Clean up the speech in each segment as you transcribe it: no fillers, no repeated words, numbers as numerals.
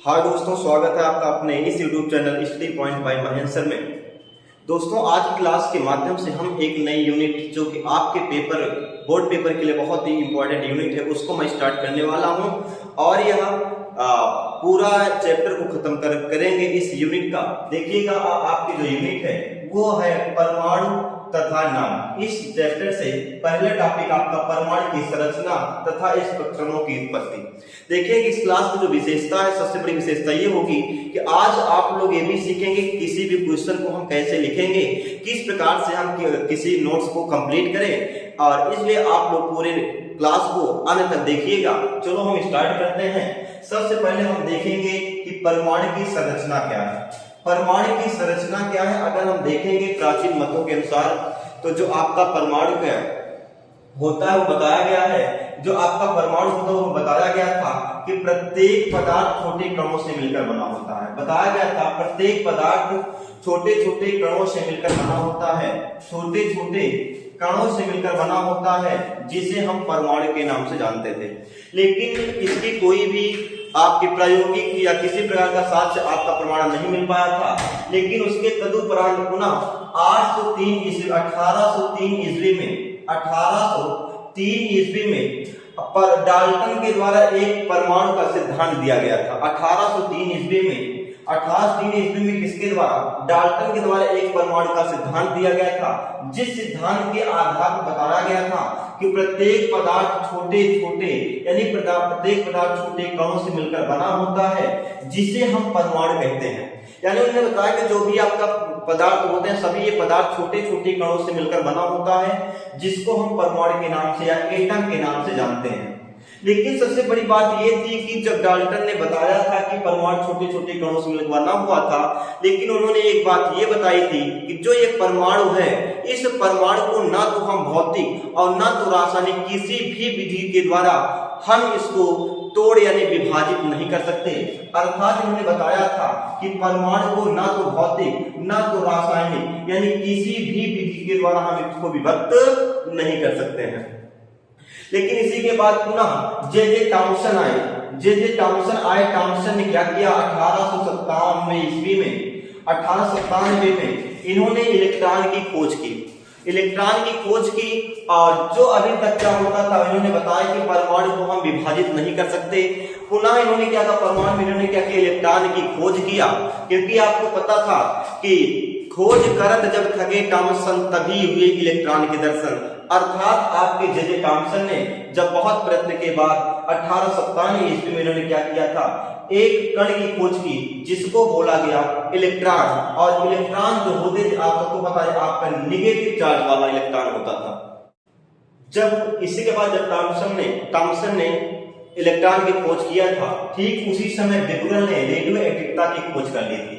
हाय दोस्तों, स्वागत है आपका अपने इस YouTube channel study point by Mahendra sir में। दोस्तों, आज की क्लास के माध्यम से हम एक नई यूनिट जो कि आपके बोर्ड पेपर के लिए बहुत ही इंपॉर्टेंट यूनिट है उसको मैं स्टार्ट करने वाला हूं और यह पूरा चैप्टर को खत्म करेंगे इस यूनिट का। देखिएगा, आपकी जो यूनिट है वो है परमाणु तथा नाम। इस चैप्टर से पहला टॉपिक आपका परमाणु की संरचना तथा इस परमाणु की उत्पत्ति। देखिए, इस क्लास में जो विशेषता है, सबसे बड़ी विशेषता ये होगी कि आज आप लोग ये भी सीखेंगे कि किसी भी क्वेश्चन को हम कैसे लिखेंगे, किस प्रकार से हम किसी नोट्स को कंप्लीट करें, और इसलिए आप लोग पूरे क्लास को अंत तक देखिएगा। चलो हम स्टार्ट करते हैं। सबसे पहले हम देखेंगे कि परमाणु की संरचना क्या है। परमाणु की संरचना क्या है? अगर हम देखेंगे प्राचीन मतों के अनुसार तो जो आपका परमाणु क्या होता है वो बताया गया है। जो आपका परमाणु होता है वो बताया गया था कि प्रत्येक पदार्थ छोटे कणों से मिलकर बना होता है। बताया गया था प्रत्येक पदार्थ छोटे छोटे कणों से मिलकर बना होता है। छोटे छोटे कणों से मिलकर बना होता है, जिसे हम परमाणु के नाम से जानते थे। लेकिन इसकी कोई भी आपके प्रायोगिक या किसी प्रकार का साक्ष्य आपका प्रमाण नहीं मिल पाया था। लेकिन उसके तदुपरांत पुनः 1803 ईस्वी में पर डाल्टन के द्वारा एक परमाणु का सिद्धांत दिया गया था। 1803 ईस्वी में किसके द्वारा? डाल्टन के द्वारा एक परमाणु का सिद्धांत दिया गया था, जिस सिद्धांत के आधार पर बताया गया था कि प्रत्येक पदार्थ छोटे छोटे प्रत्येक पदार्थ छोटे कणों से मिलकर बना होता है, जिसे हम परमाणु कहते हैं। यानी उन्होंने बताया कि जो भी आपका पदार्थ होते हैं सभी ये पदार्थ छोटे छोटे कणों से मिलकर बना होता है, जिसको हम परमाणु के नाम से या एटम के नाम से जानते हैं। लेकिन सबसे बड़ी बात यह थी कि जब डाल्टन ने बताया था कि परमाणु छोटे छोटे कणों से मिलकर बना हुआ था, लेकिन उन्होंने एक बात ये बताई थी कि जो ये परमाणु है, इस परमाणु को ना तो हम भौतिक और ना तो रासायनिक किसी भी विधि के द्वारा हम इसको तोड़ यानी विभाजित नहीं कर सकते। अर्थात इन्होंने बताया था कि परमाणु को ना तो भौतिक ना तो रासायनिक यानी किसी भी विधि के द्वारा हम इसको विभक्त नहीं कर सकते हैं। लेकिन इसी के बाद पुनः जे जे टॉमसन आए। टॉमसन ने क्या किया? 1897 में इन्होंने इलेक्ट्रॉन की खोज की और जो अभी तक क्या होता था, इन्होंने बताया कि परमाणु को हम विभाजित नहीं कर सकते। पुनः इन्होंने क्या कहा? परमाणु में इन्होंने क्या किया? इलेक्ट्रॉन की खोज किया, क्योंकि आपको पता था कि खोज करत जब थके टॉमसन तभी हुए इलेक्ट्रॉन के दर्शन। अर्थात आपके जे टॉमसन ने जब बहुत प्रयत्न के बाद 1897 ईस्वी में इन्होंने क्या किया था? एक कण की खोज की, जिसको बोला गया इलेक्ट्रॉन। और इलेक्ट्रॉन जो होते थे, आप सबको पता है, आपका निगेटिव चार्ज वाला इलेक्ट्रॉन होता था। जब इसी के बाद जब टॉमसन ने इलेक्ट्रॉन की खोज किया था, ठीक उसी समय बेकुलर ने रेडियो एक्टिविटी की खोज कर ली थी।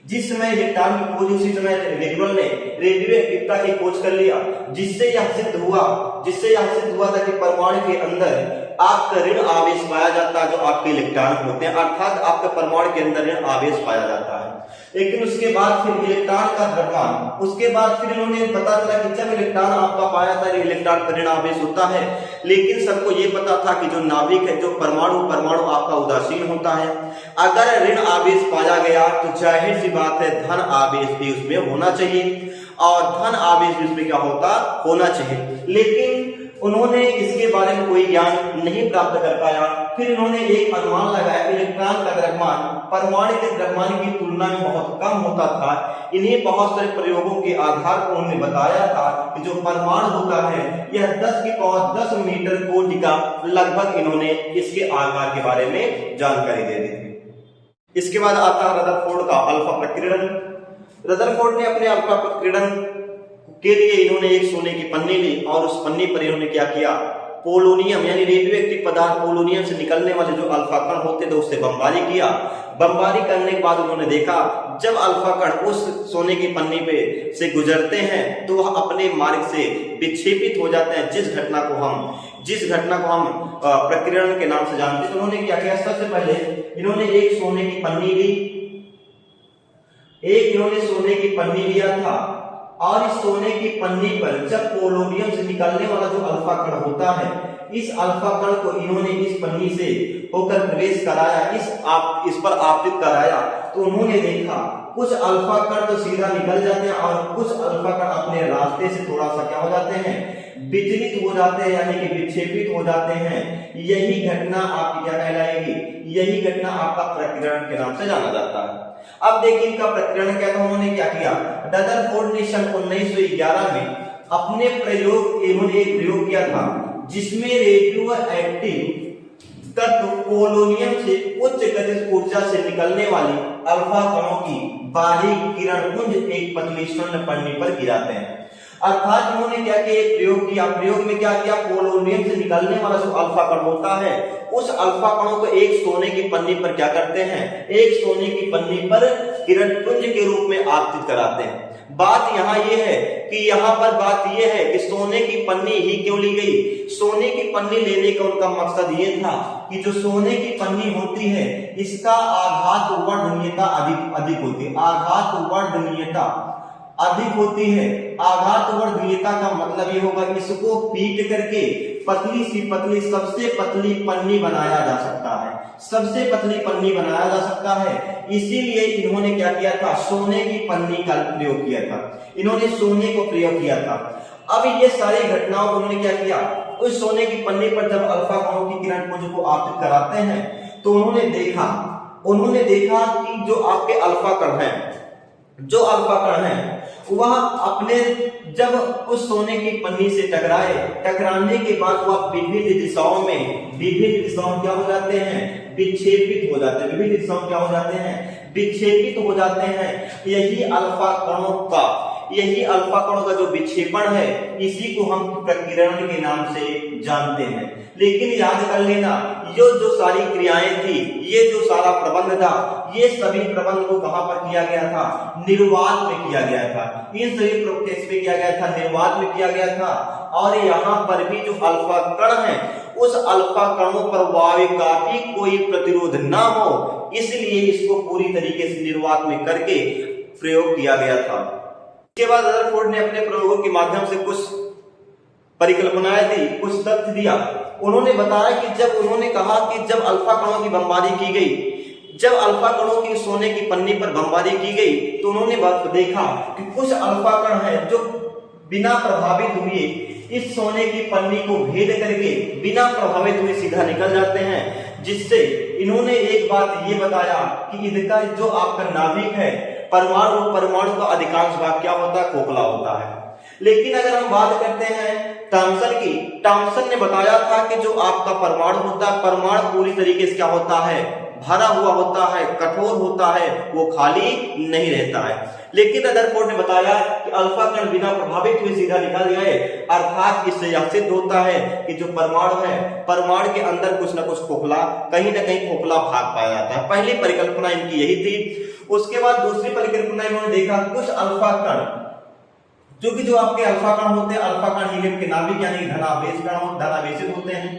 जिस समय इलेक्ट्रॉन की खोज, उसी समय बेकुलर ने रेडियो एक्टिविटी की खोज कर लिया, जिससे यह सिद्ध हुआ था कि परमाणु के अंदर आपका ऋण आवेश पाया जाता है, जो आपके इलेक्ट्रॉन होते हैं। अर्थात आपके परमाणु के अंदर ऋण आवेश पाया जाता है। लेकिन उसके बाद फिर इलेक्ट्रॉन का द्रव्यमान, उसके बाद फिर इन्होंने पता चला कि जब इलेक्ट्रॉन आपका पाया था, इलेक्ट्रॉन का ऋण आवेश होता है। लेकिन सबको ये पता था कि जो नाभिक है, जो परमाणु आपका उदासीन होता है। अगर ऋण आवेश पाया गया तो जाहिर सी बात है धन आवेश भी उसमें होना चाहिए, और धन आवेश भी उसमें क्या होना चाहिए। लेकिन उन्होंने इसके बारे में कोई ज्ञान नहीं प्राप्त कर पाया। फिर इन्होंने एक अनुमान लगाया, इलेक्ट्रॉन का द्रव्यमान परमाणु के द्रव्यमान की तुलना में बहुत कम होता था। इन्हीं बहुत सारे प्रयोगों के आधार पर उन्होंने बताया था कि जो परमाणु होता है यह 10 मीटर कोटि का लगभग इन्होंने इसके आकार के बारे में जानकारी दे दी थी। इसके बाद आता है रदरफोर्ड का अल्फा प्रकीर्णन। रदरफोर्ड ने अपने अल्फा प्रकीर्णन के लिए इन्होंने एक सोने की पन्नी ली और उस पन्नी पर इन्होंने क्या किया? पोलोनियम यानी रेडियो एक्टिव पदार्थ पोलोनियम से निकलने वाले जो अल्फा कण होते थे उससे बमबारी किया। बमबारी करने के बाद उन्होंने देखा जब अल्फा कण उस सोने की पन्नी पे से गुजरते हैं तो वह अपने मार्ग से विक्षेपित हो जाते हैं, जिस घटना को हम प्रकीर्णन के नाम से जानते हैं। तो उन्होंने क्या किया? सबसे पहले इन्होंने एक सोने की पन्नी लिया था और इस सोने की पन्नी पर जब पोलोनियम से निकलने वाला जो अल्फा कण होता है, इस अल्फा कण को इन्होंने इस पन्नी से होकर प्रवेश कराया, इस पर आपतित कराया, तो उन्होंने देखा कुछ अल्फा कण तो सीधा निकल जाते हैं और कुछ अल्फा कण अपने रास्ते से थोड़ा सा क्या हो जाते हैं, विचलित हो जाते हैं, यानी कि विक्षेपित हो जाते हैं। यही घटना आपकी क्या कहलाएगी, यही घटना आपका प्रकीर्णन के नाम से जाना जाता है। अब देखिए इनका प्रकीर्णन क्या था, उन्होंने क्या किया, रदरफोर्ड ने सन 1911 में अपने इन्होंने एक प्रयोग किया था जिसमें रेडियो एक्टिव तत्व पोलोनियम से उच्च गतिज ऊर्जा से निकलने वाली अल्फा कणों की बारीक किरण पुंज एक पतली स्वर्ण पन्नी पर गिराते हैं। अर्थात उन्होंने क्या किया, एक प्रयोग किया, प्रयोग में क्या किया, पोलोनियम से निकलने वाला जो अल्फा कण होता है उस अल्फा कणों को एक सोने की पन्नी पर क्या करते हैं, एक सोने की पन्नी पर किरण पुंज के रूप में आपतित कराते हैं। बात यहाँ ये है कि यहाँ पर बात ये है कि सोने की पन्नी ही क्यों ली गई। सोने की पन्नी लेने का उनका मकसद ये था कि जो सोने की पन्नी होती है इसका आघात वर्धनीयता अधिक होती है, आघात वर्धनीयता अधिक होती है। आघात वर्धनीयता का मतलब ये होगा इसको पीट करके पतली सी पतली सबसे पतली पन्नी बनाया जा सकता है, सबसे पतली पन्नी बनाया जा सकता है। इसीलिए इन्होंने क्या किया था, सोने की पन्नी का प्रयोग किया था, इन्होंने सोने को प्रयोग किया था। अब ये सारी घटनाओं को उन्होंने क्या किया, उस सोने की पन्नी पर जब अल्फा कणों की किरण पुंज को आपतित कराते हैं तो उन्होंने देखा कि जो आपके अल्फा कण हैं, जो अल्फा कण हैं वह अपने जब उस सोने की पन्नी से टकराने के बाद वह विभिन्न दिशाओं क्या हो जाते हैं, विक्षेपित हो जाते हैं, विभिन्न दिशाओं क्या हो जाते हैं, विक्षेपित हो जाते हैं। यही अल्फा कणों का जो विक्षेपण है इसी को हम प्रकीर्णन के नाम से जानते हैं। लेकिन याद कर लेना ये जो सारी क्रियाएं थी, ये जो सारा प्रबंध था, ये सभी प्रबंध को कहां पर किया गया था, निर्वात में किया गया था। इन सभी केस में किया गया था, निर्वात में किया गया था। और यहाँ पर भी जो अल्फा कण है उस अल्फा कणों पर वायु का भी कोई प्रतिरोध ना हो, इसलिए इसको पूरी तरीके से निर्वात में करके प्रयोग किया गया था। इसके बाद रदरफोर्ड ने अपने प्रयोगों के माध्यम से कुछ परिकल्पनाएं दी, कुछ तथ्य दिया। उन्होंने बताया कि जब उन्होंने कहा कि जब अल्फा कणों की बमबारी की गई, जब अल्फा कणों की सोने की पन्नी पर बमबारी की गई तो उन्होंने देखा कि कुछ अल्फा कण हैं जो बिना प्रभावित हुए इस सोने की पन्नी को भेद करके बिना प्रभावित हुए सीधा निकल जाते हैं। जिससे इन्होंने एक बात ये बताया कि इनका जो आपका नाभिक है, परमाणु का अधिकांश भाग क्या होता है, खोखला होता है। लेकिन अगर हम बात करते हैं थॉमसन की, थॉमसन ने बताया था कि जो आपका परमाणु होता है, परमाणु पूरी तरीके से क्या होता है, भरा हुआ होता है, कठोर होता है, वो खाली नहीं रहता है। लेकिन रदरफोर्ड ने बताया कि अल्फा कण बिना प्रभावित हुए सीधा निकल गए, अर्थात इससे यह सिद्ध होता है कि जो परमाणु है, परमाणु के अंदर कुछ न कुछ खोखला, कहीं ना कहीं खोखला भाग पाया जाता है। पहली परिकल्पना इनकी यही थी। उसके बाद दूसरी परिकल्पना इन्होंने देखा कुछ अल्फा कण जो आपके अल्फा कण होते हैं, अल्फा कण हीलियम के नाभिक यानी धनावेशित होते हैं।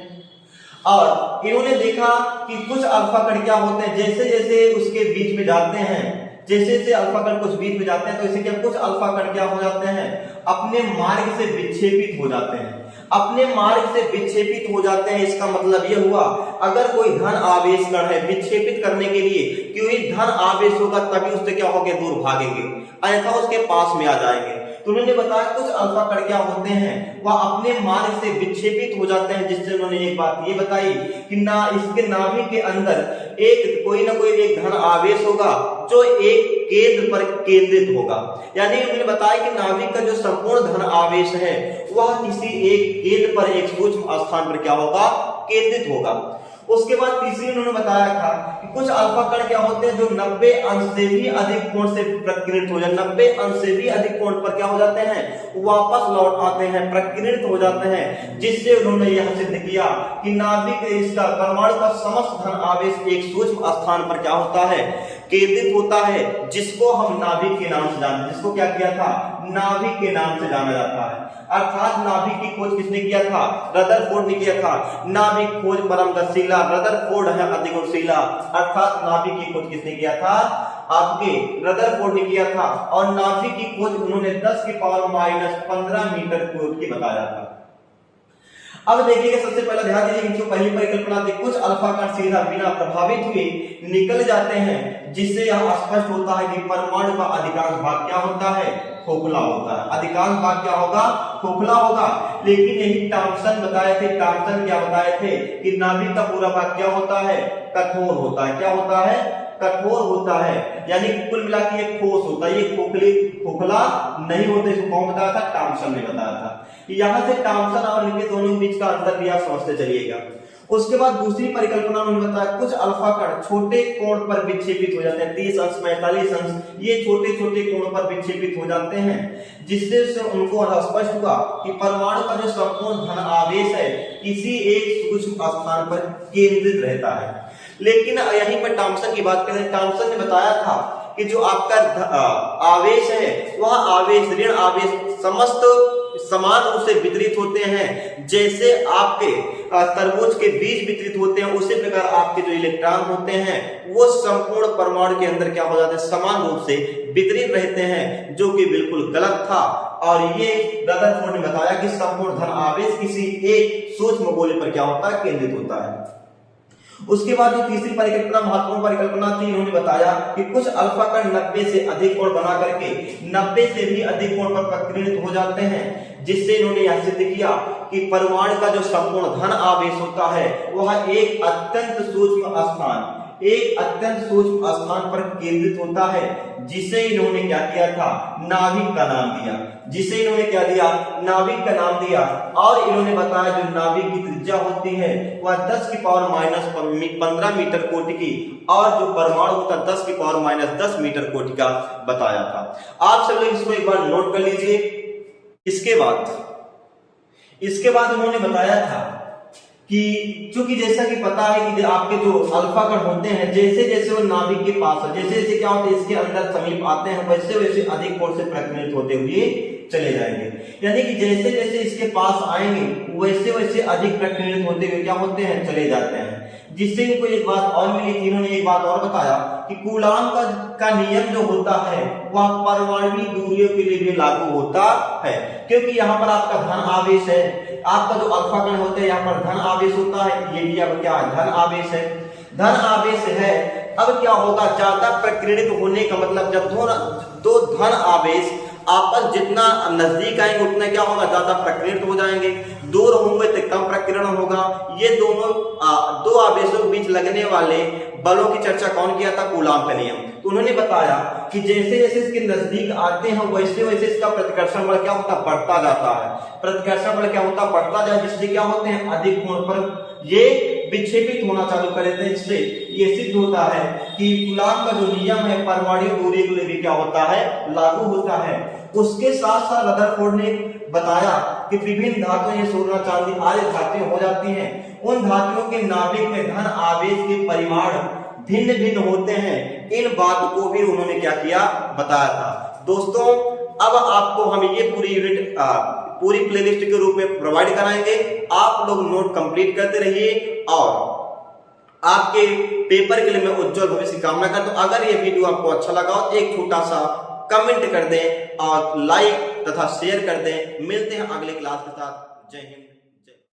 और इन्होंने देखा कि कुछ अल्फा कण क्या होते हैं, जैसे जैसे उसके बीच में जाते हैं, जैसे जैसे अल्फा कण कुछ बीच में जाते हैं तो इसे क्या कुछ अल्फा कण क्या हो जाते हैं, अपने मार्ग से विक्षेपित हो जाते हैं, अपने मार्ग से विक्षेपित हो जाते हैं। इसका मतलब यह हुआ अगर कोई धन आवेश कण है, विक्षेपित करने के लिए क्योंकि धन आवेश होगा तभी उससे क्या होगा, दूर भागेंगे, अन्यथा उसके पास में आ जाएंगे। तो उन्होंने बताया कुछ अल्फा कण क्या होते हैं, वह अपने मार्ग से विक्षेपित हो जाते हैं। जिससे उन्होंने एक बात ये बताई कि ना इसके नाभिक के अंदर एक कोई ना कोई एक धन आवेश होगा जो एक केंद्र पर केंद्रित होगा। यानी उन्होंने बताया कि नाभिक का जो संपूर्ण धन आवेश है वह किसी एक केंद्र पर, एक सूक्ष्म स्थान पर क्या होगा, केंद्रित होगा। उसके बाद तीसरी उन्होंने बताया था कि कुछ अल्फा कण क्या होते हैं जो 90 अंश से भी अधिक कोण से प्रकीर्णित हो जाते हैं, 90 अंश से भी अधिक कोण पर क्या हो जाते हैं, वापस लौट आते हैं, प्रकीर्णित हो जाते हैं। जिससे उन्होंने यह सिद्ध किया कि नाभिक इसका परमाणु का समस्त धन आवेश एक सूक्ष्म स्थान पर क्या होता है, केंद्रित होता है, जिसको हम नाभिक के नाम से जानते हैं। जिसको क्या किया था, नाभिक के नाम से जाना जाता है। अर्थात नाभिक की खोज किसने किया था, रदरफोर्ड ने किया था। नाभिक खोज परम गतिशीला, रदरफोर्ड है अति गतिशीला। अर्थात नाभिक की खोज किसने किया था, आपके रदरफोर्ड ने किया था। और नाभिक की खोज उन्होंने 10 की पावर -15 मीटर की बताया था। अब देखिएगा, सबसे पहले ध्यान दीजिए कि जो पहली परिकल्पना थी, कुछ अल्फा कण सीधा बिना प्रभावित हुए निकल जाते हैं, जिससे यह स्पष्ट होता है कि परमाणु का अधिकांश भाग क्या होता है, खोखला होता है। अधिकांश भाग क्या होगा, खोखला होगा। लेकिन यही टॉमसन बताए थे, टॉमसन क्या बताए थे कि नाभिक का पूरा भाग क्या होता है, कठोर होता है। क्या होता है, कठोर होता है। यानी कुल मिला के ये ठोस होता है, ये खोखला नहीं होता। इसको कौन बताया था, टॉमसन ने बताया था। यहां से टॉमसन और इनके दोनों के बीच का अंतर भी आप समझते चलिएगा। उसके बाद दूसरी परिकल्पना उन्होंने बताया, कुछ अल्फा कण छोटे कोण पर विक्षेपित हो जाते हैं, 30 अंश 45 अंश, ये छोटे छोटे कोण पर विक्षेपित हो जाते हैं, जिससे उनको स्पष्ट हुआ कि परमाणु का जो संपूर्ण धन आवेश है किसी एक सूक्ष्म स्थान पर केंद्रित रहता है। लेकिन यहीं पर टॉमसन की बात करें, टॉमसन ने बताया था कि जो आपका आवेश है वह आवेश, ऋण आवेश समस्त समान रूप से वितरित होते हैं। जैसे आपके तरबूज के बीज वितरित होते हैं, उसी प्रकार आपके जो इलेक्ट्रॉन होते हैं वो संपूर्ण परमाणु के अंदर क्या हो जाते हैं, समान रूप से वितरित रहते हैं, जो कि बिल्कुल गलत था। और ये रदरफोर्ड ने बताया कि संपूर्ण धन आवेश किसी एक सूक्ष्म गोले पर क्या होता है, केंद्रित होता है। उसके बाद जो तीसरी परिकल्पना, महत्वपूर्ण परिकल्पना थी, इन्होंने बताया कि कुछ अल्फा कण 90 से अधिक कोण बना करके 90 से भी अधिक कोण पर प्रकीर्णित हो जाते हैं, जिससे इन्होंने यह सिद्ध किया कि परमाणु का जो संपूर्ण धन आवेश होता है वह एक अत्यंत सूक्ष्म स्थान पर केंद्रित होता है, जिसे इन्होंने क्या किया था, नाभिक का नाम दिया। जिसे इन्होंने क्या दिया, नाभिक का नाम दिया। और इन्होंने बताया जो नाभिक की त्रिज्या होती है वह 10 की पावर माइनस 15 मीटर कोटि की, और जो परमाणु होता है 10 की पावर माइनस 10 मीटर कोटि का बताया था। आप सब लोग इसको एक बार नोट कर लीजिए। इसके बाद उन्होंने बताया था कि चूंकि जैसा कि पता है कि आपके जो अल्फा कण होते हैं, जैसे जैसे वो नाभिक के पास है, जैसे जैसे क्या होता है, इसके अंदर समीप आते हैं, वैसे वैसे अधिक कोण से प्रकीर्णित होते हुए चले जाएंगे। यानी कि जैसे जैसे इसके पास आएंगे वैसे वैसे अधिक प्रकीर्णित होते हुए क्या होते हैं, चले जाते हैं। जिससे इनको एक बात और मिली थी, इन्होंने एक बात और बताया कि कूलाम का नियम जो होता है वह परमाणु दूरियों के लिए भी लागू होता है, क्योंकि यहाँ पर आपका धन आवेश है, आपका जो अल्फा कण होते हैं यहाँ पर धन आवेश होता है, ये भी अब क्या है, धन आवेश है। धन आवेश है, अब क्या होगा, ज्यादा प्रकीर्णित होने का मतलब जब दो धन आवेश आपस जितना नजदीक आएंगे उतना क्या होगा, ज्यादा प्रकीर्णित हो जाएंगे। दूर होंगे तो कम प्रकीर्णन होगा। ये दोनों दो आवेशों के बीच लगने वाले बलों की चर्चा कौन किया था, कूलाम का नियम। तो उन्होंने बताया कि जैसे जैसे इसके नजदीक आते हैं वैसे वैसे इसका प्रतिकर्षण बल क्या होता, बढ़ता जाता है। प्रतिकर्षण बल क्या होता, बढ़ता जाए, जिससे क्या होते हैं, अधिक कोण पर ये विक्षेपित होना चालू कर देते हैं। इससे ये सिद्ध होता है कि कूलाम का जो नियम है परमाणु दूरी के लिए भी क्या होता है, लागू होता है। उसके साथ साथ रदरफोर्ड ने बताया कि विभिन्न धातुएं, ये सोना चांदी आदि धातुएं हो जाती हैं, उन धातुओं के नाभिक में धन आवेश के परिमाण भिन्न भिन्न होते हैं। इन बातों को भी उन्होंने क्या किया, बताया था। दोस्तों अब आपको हम ये पूरी यूनिट पूरी प्लेलिस्ट के रूप में प्रोवाइड कराएंगे। आप लोग नोट कंप्लीट करते रहिए और आपके पेपर के लिए मैं उज्जवल भविष्य की कामना करता हूं। अगर ये वीडियो आपको अच्छा लगा हो एक छोटा सा कमेंट कर दें और लाइक तथा शेयर कर दें। मिलते हैं अगले क्लास के साथ। जय हिंद।